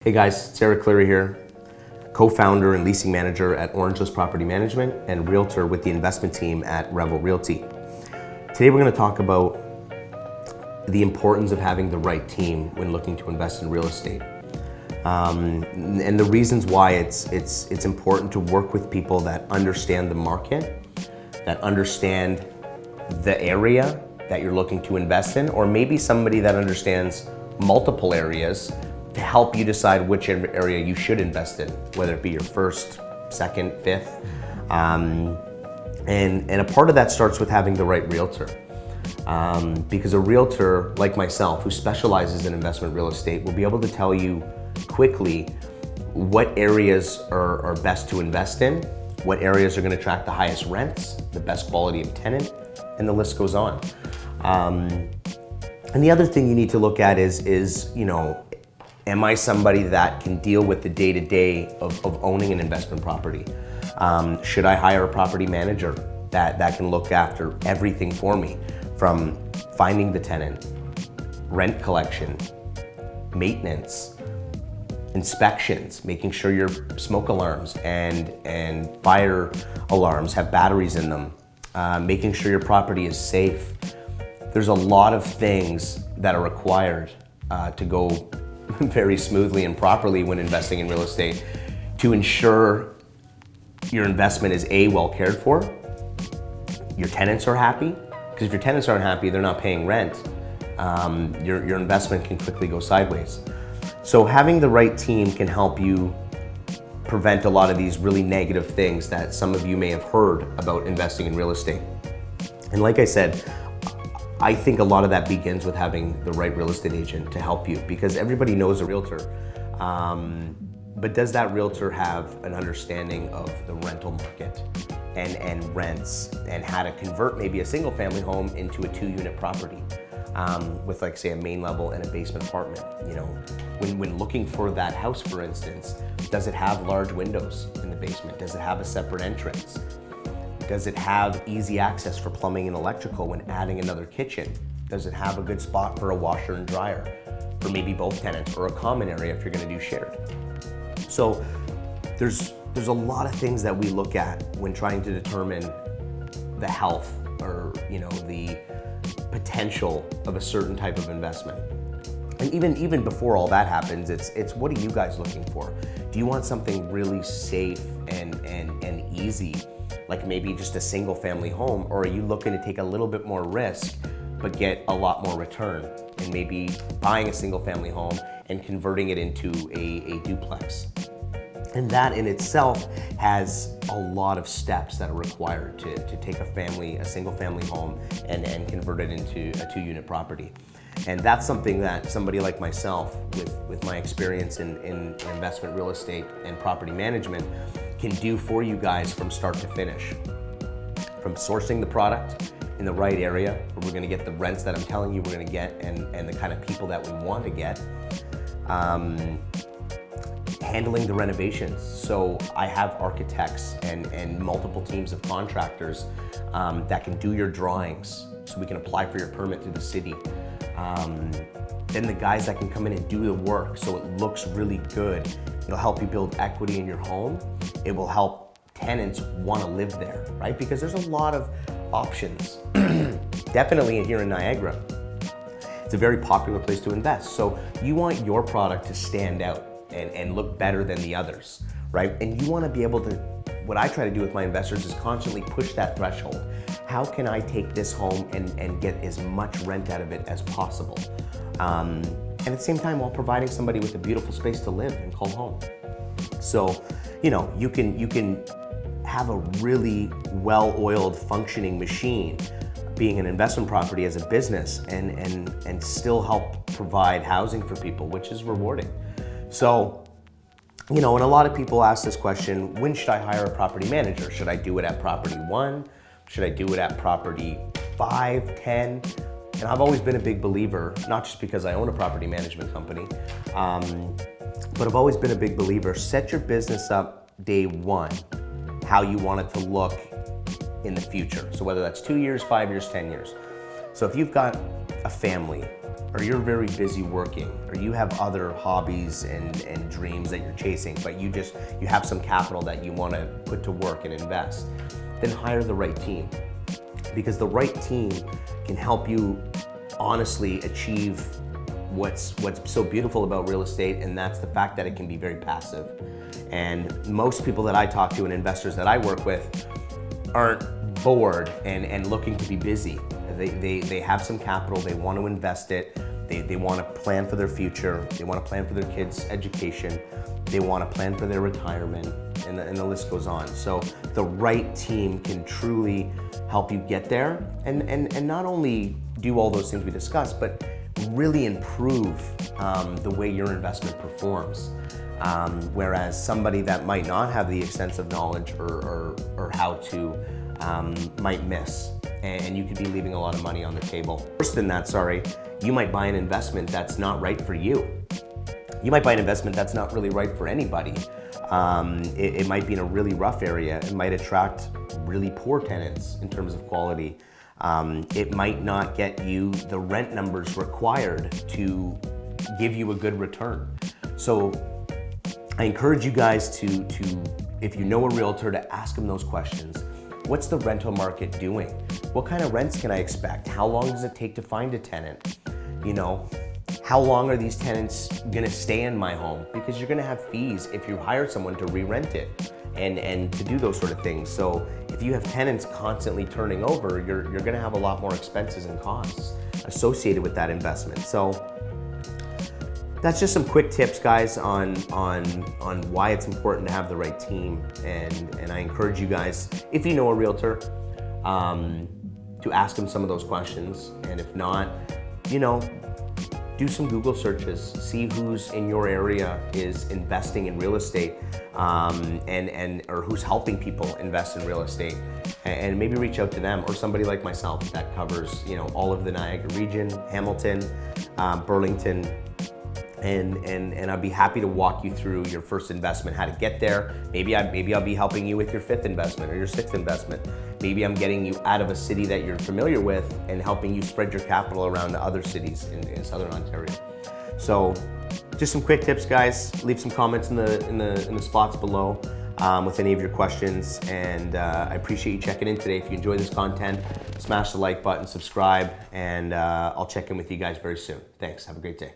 Hey guys, it's Eric Cleary here, co-founder and leasing manager at Orange List Property Management and realtor with the investment team at Revel Realty. Today we're going to talk about the importance of having the right team when looking to invest in real estate. And the reasons why it's important to work with people that understand the market, that understand the area that you're looking to invest in, or maybe somebody that understands multiple areas to help you decide which area you should invest in, whether it be your first, second, fifth. And a part of that starts with having the right realtor. Because a realtor like myself who specializes in investment real estate will be able to tell you quickly what areas are best to invest in, what areas are going to attract the highest rents, the best quality of tenant, and the list goes on. And the other thing you need to look at is am I somebody that can deal with the day-to-day of owning an investment property? Should I hire a property manager that can look after everything for me, from finding the tenant, rent collection, maintenance, inspections, making sure your smoke alarms and fire alarms have batteries in them, making sure your property is safe. There's a lot of things that are required to go very smoothly and properly when investing in real estate to ensure your investment is A, well cared for, your tenants are happy, because if your tenants aren't happy, they're not paying rent, your investment can quickly go sideways. So having the right team can help you prevent a lot of these really negative things that some of you may have heard about investing in real estate. And like I said, I think a lot of that begins with having the right real estate agent to help you, because everybody knows a realtor. But does that realtor have an understanding of the rental market and rents and how to convert maybe a single family home into a 2-unit property with, like, say, a main level and a basement apartment? When looking for that house, for instance, does it have large windows in the basement? Does it have a separate entrance? Does it have easy access for plumbing and electrical when adding another kitchen? Does it have a good spot for a washer and dryer for maybe both tenants, or a common area if you're going to do shared? So there's a lot of things that we look at when trying to determine the health or the potential of a certain type of investment. And even before all that happens, it's what are you guys looking for? Do you want something really safe and easy, like maybe just a single family home, or are you looking to take a little bit more risk but get a lot more return, and maybe buying a single family home and converting it into a duplex? And that in itself has a lot of steps that are required to take a single family home and convert it into a 2-unit property. And that's something that somebody like myself, with my experience in investment real estate and property management, can do for you guys from start to finish. From sourcing the product in the right area, where we're gonna get the rents that I'm telling you we're gonna get, and the kind of people that we want to get. Handling the renovations. So I have architects and multiple teams of contractors that can do your drawings, so we can apply for your permit through the city. Then the guys that can come in and do the work so it looks really good. It'll help you build equity in your home. It will help tenants want to live there, right? Because there's a lot of options. Definitely here in Niagara, it's a very popular place to invest. So you want your product to stand out and look better than the others, right? And you want to be able to, what I try to do with my investors is constantly push that threshold. How can I take this home and get as much rent out of it as possible? And at the same time, while providing somebody with a beautiful space to live and call home. So, you can have a really well-oiled, functioning machine, being an investment property as a business, and still help provide housing for people, which is rewarding. So, and a lot of people ask this question: when should I hire a property manager? Should I do it at property 1? Should I do it at property 5, 10? And I've always been a big believer, not just because I own a property management company, but I've always been a big believer, set your business up day one, how you want it to look in the future. So whether that's 2 years, 5 years, 10 years. So if you've got a family or you're very busy working, or you have other hobbies and dreams that you're chasing, but you have some capital that you want to put to work and invest, then hire the right team. Because the right team can help you honestly achieve what's so beautiful about real estate, and that's the fact that it can be very passive. And most people that I talk to and investors that I work with aren't bored and looking to be busy. They have some capital, they want to invest it, they want to plan for their future, they want to plan for their kids' education, they want to plan for their retirement, and the list goes on. So the right team can truly help you get there and not only do all those things we discussed, but really improve the way your investment performs. Whereas somebody that might not have the extensive knowledge or how to might miss, and you could be leaving a lot of money on the table. Worse than that, you might buy an investment that's not right for you. You might buy an investment that's not really right for anybody. It might be in a really rough area. It might attract really poor tenants in terms of quality. It might not get you the rent numbers required to give you a good return. So I encourage you guys to if you know a realtor, to ask them those questions. What's the rental market doing? What kind of rents can I expect? How long does it take to find a tenant? You know, how long are these tenants gonna stay in my home? Because you're gonna have fees if you hire someone to re-rent it and to do those sort of things. So if you have tenants constantly turning over, you're gonna have a lot more expenses and costs associated with that investment. So that's just some quick tips, guys, on why it's important to have the right team. And I encourage you guys, if you know a realtor, to ask them some of those questions. And if not, do some Google searches, see who's in your area is investing in real estate, or who's helping people invest in real estate, and maybe reach out to them, or somebody like myself that covers all of the Niagara region, Hamilton, Burlington. And I'd be happy to walk you through your first investment, how to get there. Maybe I'll be helping you with your fifth investment or your sixth investment. Maybe I'm getting you out of a city that you're familiar with and helping you spread your capital around to other cities in Southern Ontario. So just some quick tips, guys. Leave some comments in the spots below with any of your questions. And I appreciate you checking in today. If you enjoyed this content, smash the like button, subscribe, and I'll check in with you guys very soon. Thanks. Have a great day.